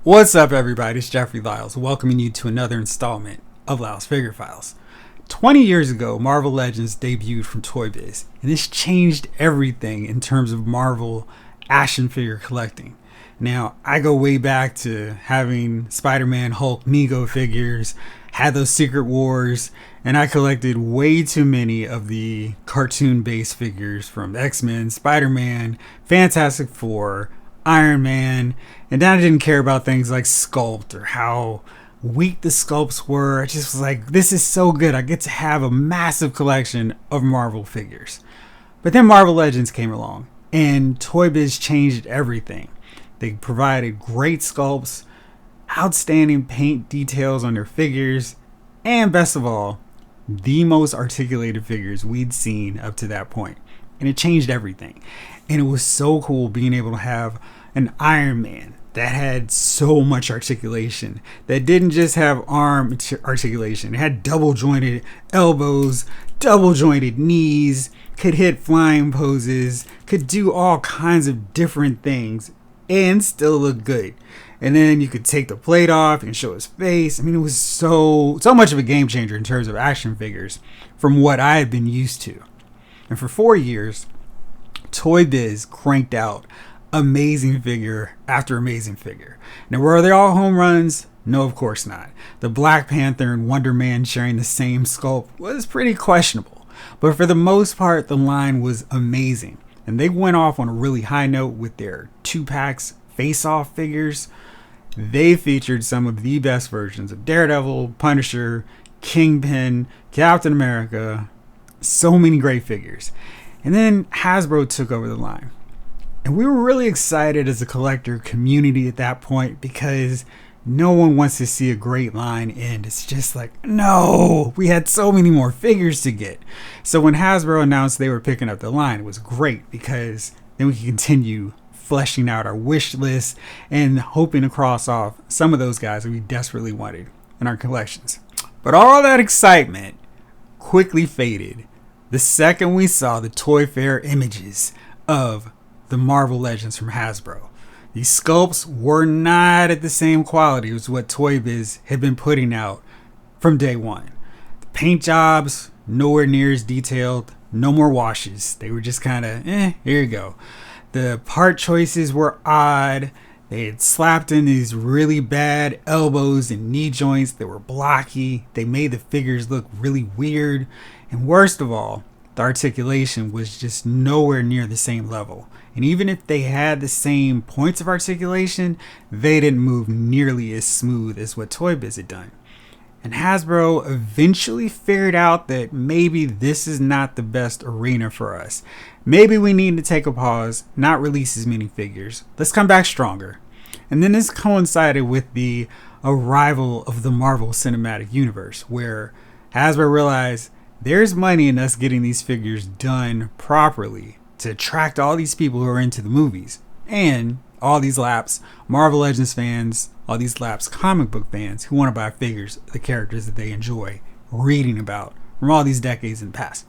What's up, everybody? It's Jeffrey Lyles, welcoming you to another installment of Lyles Figure Files. 20 years ago, Marvel Legends debuted from Toy Biz, and this changed everything in terms of Marvel action figure collecting. Now, I go way back to having Spider-Man, Hulk, Nego figures, had those Secret Wars, and I collected way too many of the cartoon-based figures from X-Men, Spider-Man, Fantastic Four, Iron Man, and then I didn't care about things like sculpt or how weak the sculpts were. I just was like, this is so good. I get to have a massive collection of Marvel figures. But then Marvel Legends came along, and Toy Biz changed everything. They provided great sculpts, outstanding paint details on their figures, and best of all, the most articulated figures we'd seen up to that point. And it changed everything. And it was so cool being able to have an Iron Man that had so much articulation, that didn't just have arm articulation. It had double jointed elbows, double jointed knees, could hit flying poses, could do all kinds of different things and still look good. And then you could take the plate off and show his face. I mean, it was so much of a game changer in terms of action figures from what I had been used to. And for 4 years, Toy Biz cranked out amazing figure after amazing figure. Now, were they all home runs? No, of course not. The Black Panther and Wonder Man sharing the same sculpt was pretty questionable. But for the most part, the line was amazing. And they went off on a really high note with their 2-packs face-off figures. They featured some of the best versions of Daredevil, Punisher, Kingpin, Captain America. So many great figures. And then Hasbro took over the line. And we were really excited as a collector community at that point because no one wants to see a great line end. It's just like, no, we had so many more figures to get. So when Hasbro announced they were picking up the line, it was great because then we could continue fleshing out our wish list and hoping to cross off some of those guys that we desperately wanted in our collections. But all that excitement quickly faded the second we saw the Toy Fair images of the Marvel Legends from Hasbro. These sculpts were not at the same quality as what Toy Biz had been putting out from day one. The paint jobs, nowhere near as detailed, no more washes. They were just kind of, here you go. The part choices were odd. They had slapped in these really bad elbows and knee joints that were blocky. They made the figures look really weird. And worst of all, the articulation was just nowhere near the same level. And even if they had the same points of articulation, they didn't move nearly as smooth as what Toy Biz had done. And Hasbro eventually figured out that maybe this is not the best arena for us. Maybe we need to take a pause, not release as many figures. Let's come back stronger. And then this coincided with the arrival of the Marvel Cinematic Universe, where Hasbro realized there's money in us getting these figures done properly to attract all these people who are into the movies and all these lapsed Marvel Legends fans, all these lapsed comic book fans who want to buy figures of the characters that they enjoy reading about from all these decades in the past.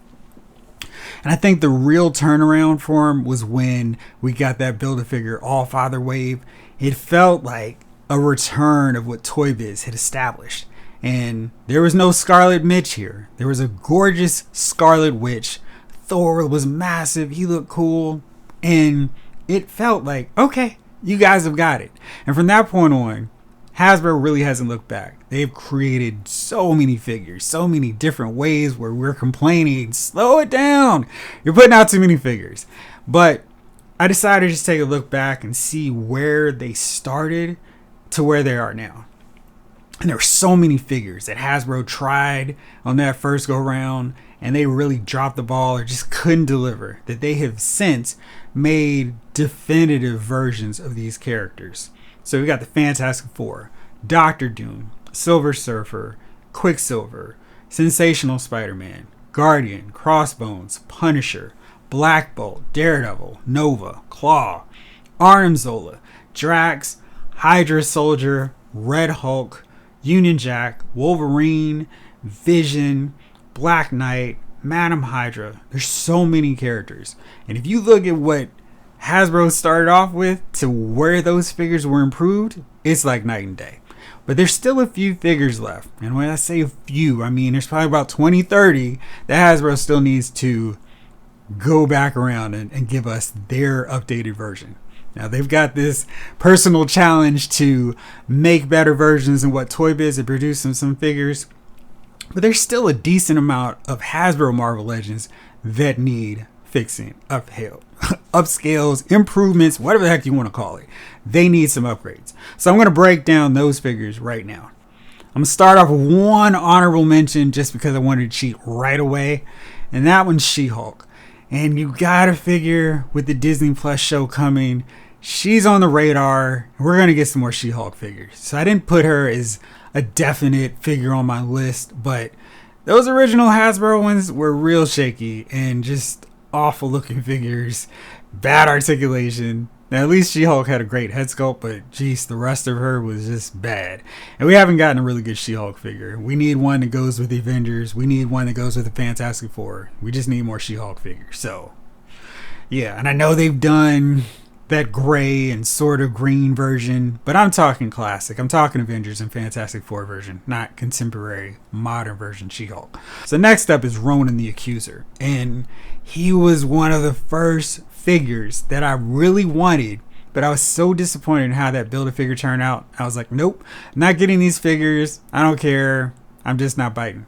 And I think the real turnaround for him was when we got that Build-A-Figure All-Father wave. It felt like a return of what Toy Biz had established. And there was no Scarlet Witch here. There was a gorgeous Scarlet Witch. Thor was massive. He looked cool. And it felt like, okay, you guys have got it. And from that point on, Hasbro really hasn't looked back. They've created so many figures, so many different ways where we're complaining, slow it down. You're putting out too many figures. But I decided to just take a look back and see where they started to where they are now. And there were so many figures that Hasbro tried on that first go round, and they really dropped the ball or just couldn't deliver, that they have since made definitive versions of these characters. So we got the Fantastic Four, Doctor Doom, Silver Surfer, Quicksilver, Sensational Spider-Man, Guardian, Crossbones, Punisher, Black Bolt, Daredevil, Nova, Claw, Arnim Zola, Drax, Hydra Soldier, Red Hulk, Union Jack, Wolverine, Vision, Black Knight, Madam Hydra. There's so many characters. And if you look at what Hasbro started off with to where those figures were improved, it's like night and day. But there's still a few figures left. And when I say a few, I mean there's probably about 20, 30 that Hasbro still needs to go back around and give us their updated version. Now they've got this personal challenge to make better versions than what Toy Biz had produced in some figures. But there's still a decent amount of Hasbro Marvel Legends that need fixing, upscales, improvements, whatever the heck you want to call it. They need some upgrades. So I'm going to break down those figures right now. I'm going to start off with one honorable mention just because I wanted to cheat right away. And that one's She-Hulk. And you got to figure with the Disney Plus show coming, she's on the radar. We're going to get some more She-Hulk figures. So I didn't put her as a definite figure on my list, but those original Hasbro ones were real shaky and just awful looking figures, bad articulation. Now at least She-Hulk had a great head sculpt, but geez, the rest of her was just bad. And we haven't gotten a really good She-Hulk figure. We need one that goes with the Avengers. We need one that goes with the Fantastic Four. We just need more She-Hulk figures. So yeah, and I know they've done that gray and sort of green version, but I'm talking classic. I'm talking Avengers and Fantastic Four version, not contemporary modern version She-Hulk. So next up is Ronan the Accuser, and he was one of the first figures that I really wanted, but I was so disappointed in how that Build-A-Figure turned out. I was like, nope, not getting these figures. I don't care. I'm just not biting.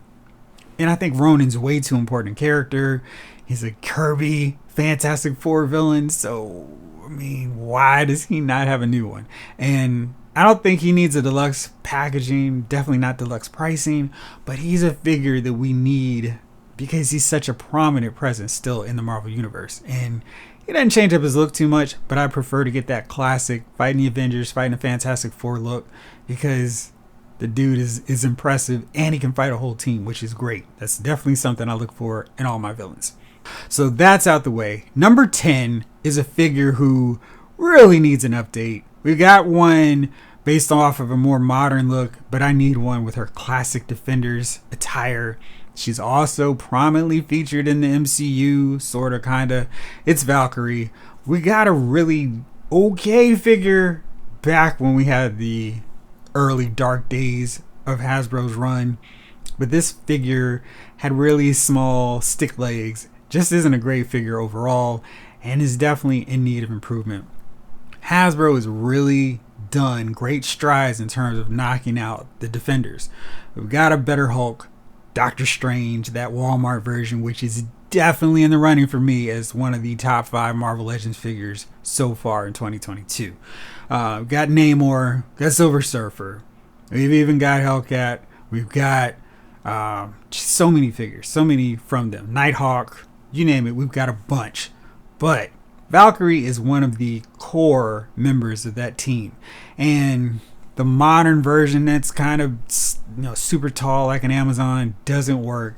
And I think Ronan's a way too important character. He's a Kirby Fantastic Four villain, so I mean, why does he not have a new one? And I don't think he needs a deluxe packaging, definitely not deluxe pricing, but he's a figure that we need because he's such a prominent presence still in the Marvel Universe. And he doesn't change up his look too much, but I prefer to get that classic fighting the Avengers, fighting the Fantastic Four look because the dude is impressive and he can fight a whole team, which is great. That's definitely something I look for in all my villains. So that's out the way. Number 10 is a figure who really needs an update. We got one based off of a more modern look, but I need one with her classic Defenders attire. She's also prominently featured in the MCU, sort of, kind of. It's Valkyrie. We got a really okay figure back when we had the early dark days of Hasbro's run, but this figure had really small stick legs. Just isn't a great figure overall and is definitely in need of improvement. Hasbro has really done great strides in terms of knocking out the Defenders. We've got a better Hulk, Doctor Strange, that Walmart version, which is definitely in the running for me as one of the top 5 Marvel Legends figures so far in 2022. We've got Namor, got Silver Surfer, we've even got Hellcat, we've got just so many figures, so many from them. Nighthawk, you name it, we've got a bunch. But Valkyrie is one of the core members of that team. And the modern version that's kind of, super tall like an Amazon doesn't work.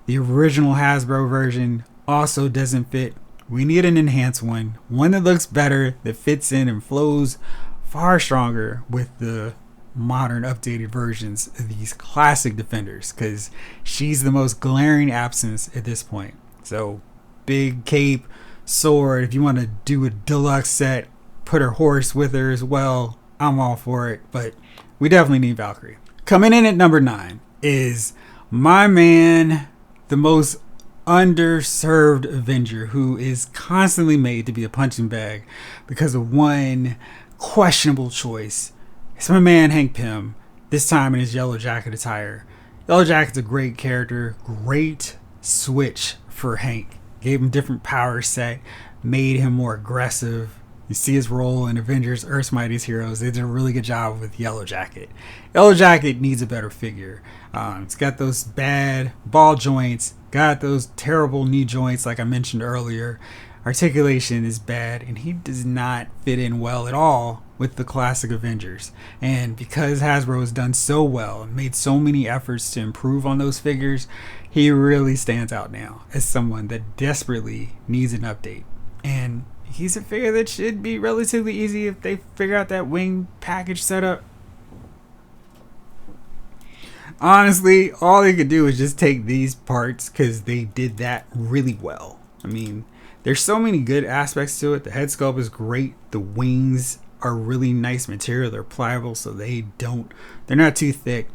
The original Hasbro version also doesn't fit. We need an enhanced one that looks better, that fits in and flows far stronger with the modern updated versions of these classic Defenders, because she's the most glaring absence at this point. So big cape, sword, if you want to do a deluxe set, put her horse with her as well, I'm all for it, but we definitely need Valkyrie. Coming in at number 9 is my man, the most underserved Avenger, who is constantly made to be a punching bag because of one questionable choice. It's my man Hank Pym, this time in his Yellowjacket attire. Yellowjacket's a great character, great switch for Hank. Gave him different power set, made him more aggressive. You see his role in Avengers Earth's Mightiest Heroes. They did a really good job with Yellowjacket. Yellowjacket needs a better figure. It's got those bad ball joints, got those terrible knee joints like I mentioned earlier. Articulation is bad, and he does not fit in well at all with the classic Avengers. And because Hasbro has done so well and made so many efforts to improve on those figures, he really stands out now as someone that desperately needs an update. And he's a figure that should be relatively easy if they figure out that wing package setup. Honestly, all they could do is just take these parts because they did that really well. I mean, There's so many good aspects to it. The head sculpt is great. The wings are really nice material. They're pliable, so they're not too thick.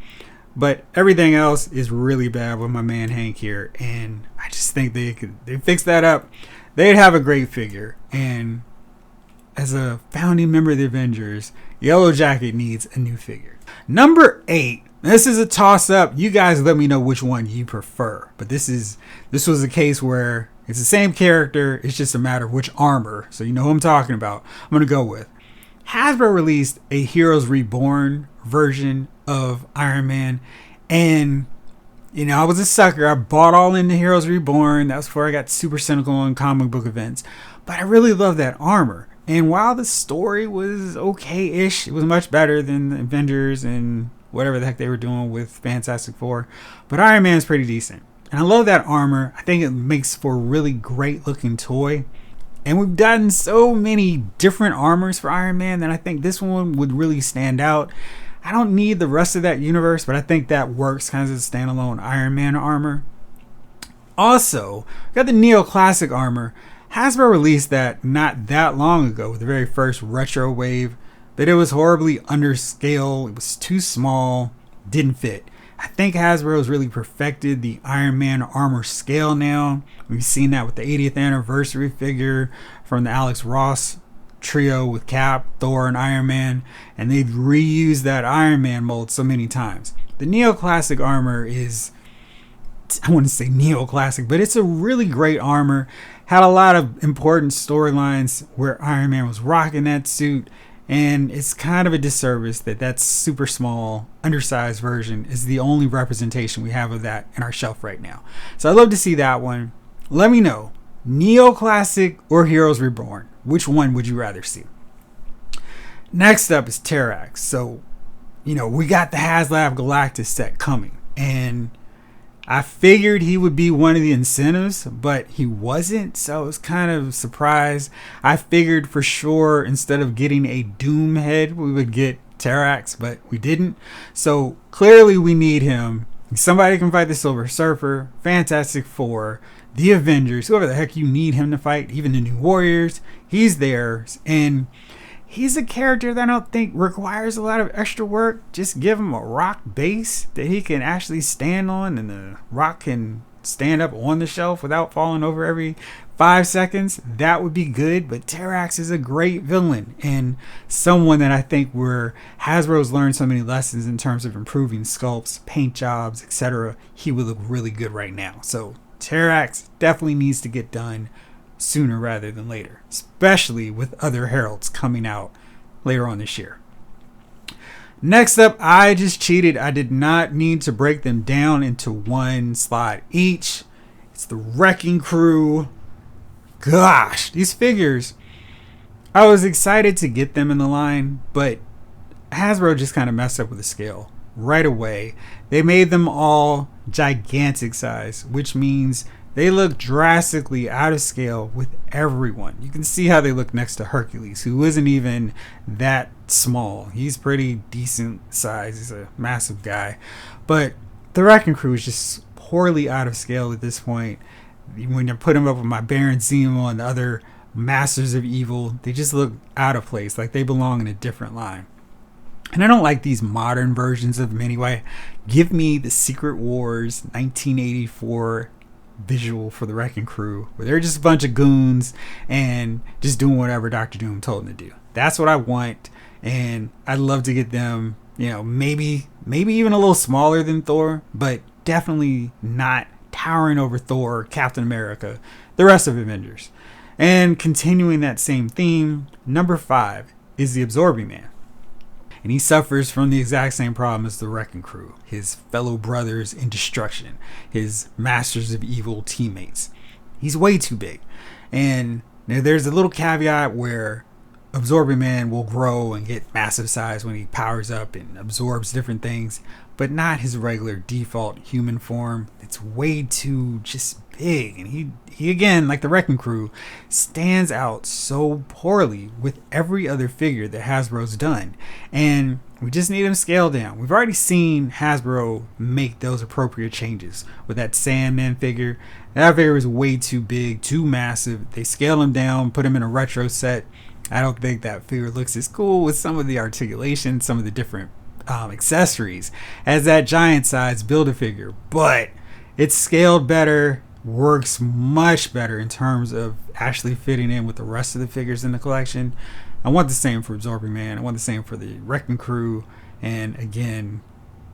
But everything else is really bad with my man Hank here, and I just think they fix that up. They'd have a great figure. And as a founding member of the Avengers, Yellowjacket needs a new figure. Number 8. This is a toss-up. You guys let me know which one you prefer. But this was a case where it's the same character. It's just a matter of which armor. So you know who I'm talking about. I'm going to go with. Hasbro released a Heroes Reborn version of Iron Man. And, you know, I was a sucker. I bought all into Heroes Reborn. That was before I got super cynical on comic book events. But I really love that armor. And while the story was okay-ish, it was much better than the Avengers and whatever the heck they were doing with Fantastic Four. But Iron Man's pretty decent. And I love that armor. I think it makes for a really great looking toy. And we've done so many different armors for Iron Man that I think this one would really stand out. I don't need the rest of that universe, but I think that works kind of as a standalone Iron Man armor. Also, got the Neoclassic armor. Hasbro released that not that long ago with the very first retro wave, but it was horribly underscale. It was too small, didn't fit. I think Hasbro's really perfected the Iron Man armor scale now. We've seen that with the 80th anniversary figure from the Alex Ross trio with Cap, Thor, and Iron Man, and they've reused that Iron Man mold so many times. The Neoclassic armor is, I wouldn't say neoclassic, but it's a really great armor. Had a lot of important storylines where Iron Man was rocking that suit, and it's kind of a disservice that super small, undersized version is the only representation we have of that in our shelf right now. So I'd love to see that one. Let me know, Neoclassic or Heroes Reborn, which one would you rather see? Next up is Terrax. So, you know, we got the HasLab Galactus set coming, and I figured he would be one of the incentives, but he wasn't, so I was kind of surprised. I figured for sure instead of getting a Doom head, we would get Terrax, but we didn't. So clearly we need him. Somebody can fight the Silver Surfer, Fantastic Four, the Avengers, whoever the heck you need him to fight, even the New Warriors. He's there, and he's a character that I don't think requires a lot of extra work. Just give him a rock base that he can actually stand on, and the rock can stand up on the shelf without falling over every 5 seconds. That would be good. But Terrax is a great villain, and someone that I think Hasbro's learned so many lessons in terms of improving sculpts, paint jobs, etc. He would look really good right now. So Terrax definitely needs to get done sooner rather than later, especially with other heralds coming out later on this year. Next up, I just cheated. I did not need to break them down into one slot each. It's the Wrecking Crew. Gosh, these figures, I was excited to get them in the line, but Hasbro just kind of messed up with the scale right away. They made them all gigantic size, which means they look drastically out of scale with everyone. You can see how they look next to Hercules, who isn't even that small. He's pretty decent size. He's a massive guy. But the Wrecking Crew is just poorly out of scale at this point. When you put them up with my Baron Zemo and the other Masters of Evil, they just look out of place, like they belong in a different line. And I don't like these modern versions of them anyway. Give me the Secret Wars 1984 visual for the Wrecking Crew, where they're just a bunch of goons and just doing whatever Dr. Doom told them to do. That's what I want, and I'd love to get them, you know, maybe even a little smaller than Thor, but definitely not towering over Thor, Captain America, the rest of Avengers. And continuing that same theme, number 5 is the Absorbing Man. And he suffers from the exact same problem as the Wrecking Crew, his fellow brothers in destruction, his Masters of Evil teammates. He's way too big. And there's a little caveat where Absorbing Man will grow and get massive size when he powers up and absorbs different things, but not his regular default human form. It's way too just big, and he again, like the Wrecking Crew, stands out so poorly with every other figure that Hasbro's done. And we just need him scaled down. We've already seen Hasbro make those appropriate changes with that Sandman figure. That figure was way too big, too massive. They scaled him down, put him in a retro set. I don't think that figure looks as cool with some of the articulation, some of the different accessories as that giant size Build-A-Figure, but it's scaled better, works much better in terms of actually fitting in with the rest of the figures in the collection. I want the same for Absorbing Man. I want the same for the Wrecking Crew. And again,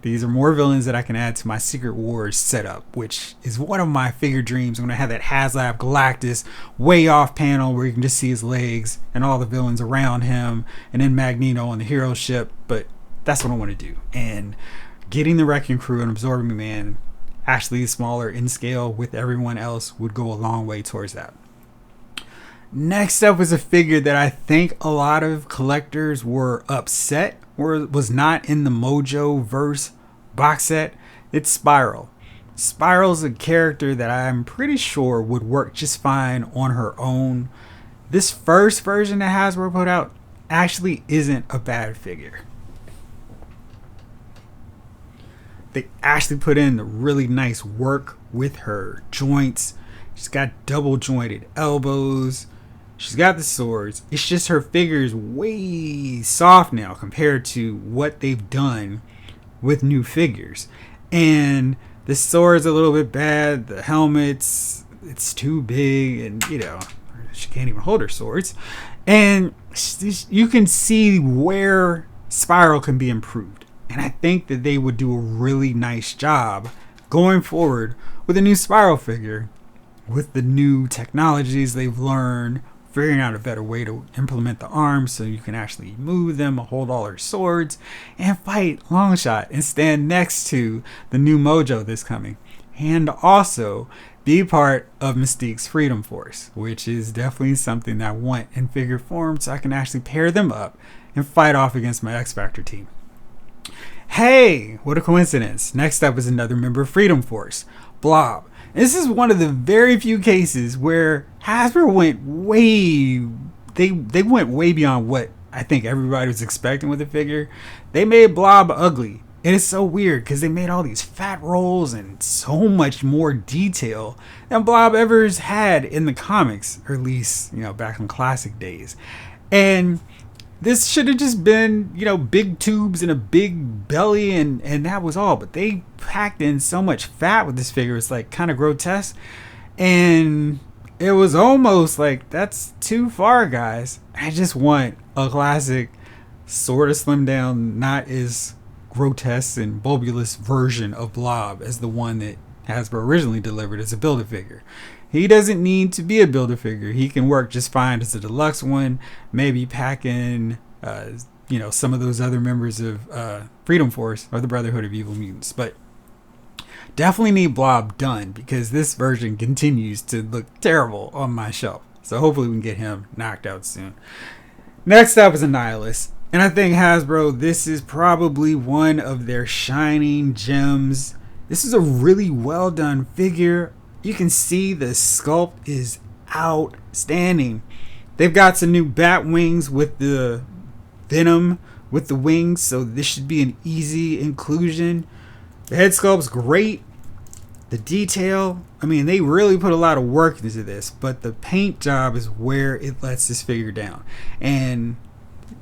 these are more villains that I can add to my Secret Wars setup, which is one of my figure dreams. I'm going to have that HasLab Galactus way off panel where you can just see his legs and all the villains around him, and then Magneto on the hero ship. But that's what I want to do. And getting the Wrecking Crew and Absorbing Man actually smaller in scale with everyone else would go a long way towards that. Next up is a figure that I think a lot of collectors were upset or was not in the Mojo verse box set. It's Spiral. Spiral's a character that I'm pretty sure would work just fine on her own. This first version that Hasbro put out actually isn't a bad figure. They actually put in the really nice work with her joints. She's got double jointed elbows. She's got the swords. It's just her figure is way soft now compared to what they've done with new figures. And the sword's a little bit bad. The helmet's, it's too big, and she can't even hold her swords. And you can see where Spiral can be improved. And I think that they would do a really nice job going forward with a new Spiral figure, with the new technologies they've learned, figuring out a better way to implement the arms so you can actually move them, hold all her swords, and fight Longshot and stand next to the new Mojo that's coming. And also be part of Mystique's Freedom Force, which is definitely something that I want in figure form so I can actually pair them up and fight off against my X Factor team. Hey, what a coincidence. Next up is another member of Freedom Force, Blob. This is one of the very few cases where Hasbro went way beyond what I think everybody was expecting with the figure. They made Blob ugly. And it's so weird because they made all these fat rolls and so much more detail than Blob ever's had in the comics, or at least, back in classic days. And this should have just been, big tubes and a big belly, and that was all. But they packed in so much fat with this figure. It's like kind of grotesque. And it was almost like, that's too far, guys. I just want a classic, sort of slimmed down, not as grotesque and bulbous version of Blob as the one that Hasbro originally delivered as a Build-A-Figure. He doesn't need to be a Build-A-Figure. He can work just fine as a deluxe one. Maybe pack in, some of those other members of Freedom Force or the Brotherhood of Evil Mutants. But definitely need Blob done because this version continues to look terrible on my shelf. So hopefully we can get him knocked out soon. Next up is Annihilus. And I think Hasbro, this is probably one of their shining gems. This is a really well done figure. You can see the sculpt is outstanding. They've got some new bat wings with the Venom with the wings, so this should be an easy inclusion. The head sculpt's great. The detail, they really put a lot of work into this, but the paint job is where it lets this figure down. And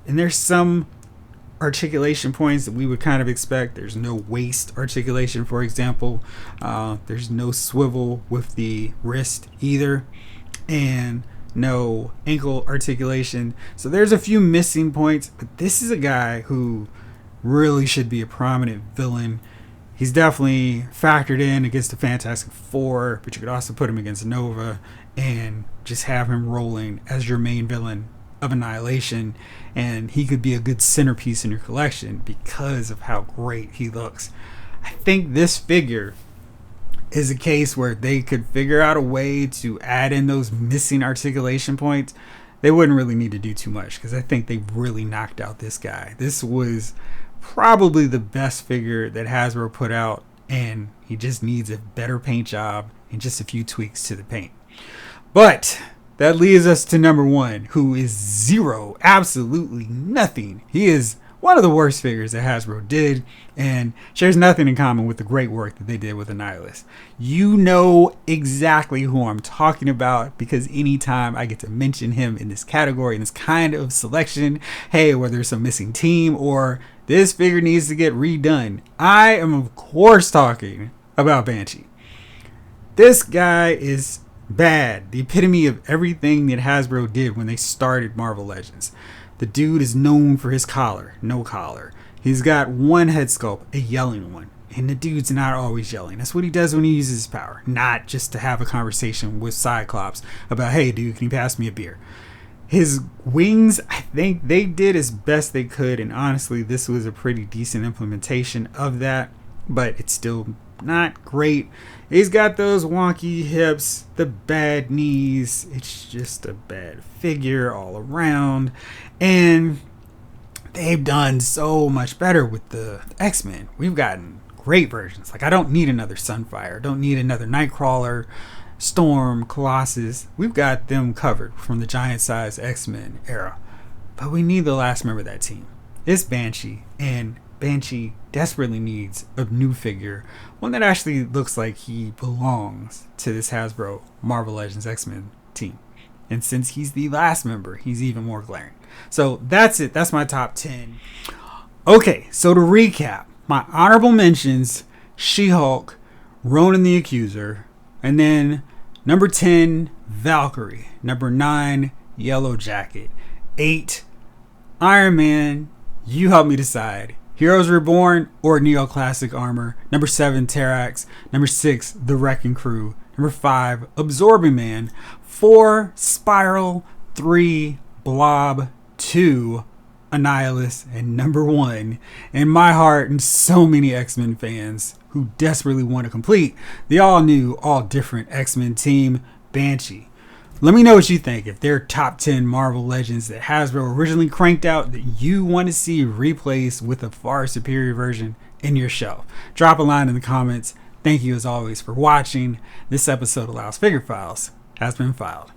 there's some articulation points that we would kind of expect. There's no waist articulation, for example. There's no swivel with the wrist either, and no ankle articulation. So there's a few missing points, but this is a guy who really should be a prominent villain. He's definitely factored in against the Fantastic Four, but you could also put him against Nova and just have him rolling as your main villain of Annihilation, and he could be a good centerpiece in your collection because of how great he looks. I think this figure is a case where they could figure out a way to add in those missing articulation points. They wouldn't really need to do too much because I think they really knocked out this guy. This was probably the best figure that Hasbro put out, and he just needs a better paint job and just a few tweaks to the paint. But that leads us to number one, who is zero, absolutely nothing. He is one of the worst figures that Hasbro did, and shares nothing in common with the great work that they did with Annihilus. You know exactly who I'm talking about, because anytime I get to mention him in this category, in this kind of selection, hey, whether it's a missing team or this figure needs to get redone, I am of course talking about Banshee. This guy is bad, the epitome of everything that Hasbro did when they started Marvel Legends. The dude is known for his collar, no collar. He's got one head sculpt, a yelling one. And the dude's not always yelling. That's what he does when he uses his power. Not just to have a conversation with Cyclops about, hey dude, can you pass me a beer? His wings, I think they did as best they could. And honestly, this was a pretty decent implementation of that. But it's still not great. He's got those wonky hips, the bad knees. It's just a bad figure all around. And they've done so much better with the X-Men. We've gotten great versions. Like, I don't need another Sunfire. Don't need another Nightcrawler, Storm, Colossus. We've got them covered from the giant size X-Men era. But we need the last member of that team. It's Banshee. And Banshee desperately needs a new figure, one that actually looks like he belongs to this Hasbro Marvel Legends X-Men team. And since he's the last member, he's even more glaring. So that's it. That's my top 10. Okay, so to recap, my honorable mentions: She-Hulk, Ronan the Accuser, and then number 10, Valkyrie. Number 9, Yellowjacket. 8, Iron Man. You help me decide. Heroes Reborn or Neoclassic Armor. Number 7, Terrax. Number 6, The Wrecking Crew. Number 5, Absorbing Man. 4, Spiral. 3, Blob. 2, Annihilus. And number 1, in my heart and so many X-Men fans who desperately want to complete the all-new, all-different X-Men team, Banshee. Let me know what you think. If there are top 10 Marvel Legends that Hasbro originally cranked out that you want to see replaced with a far superior version in your shelf, drop a line in the comments. Thank you as always for watching. This episode of Loud's Figure Files has been filed.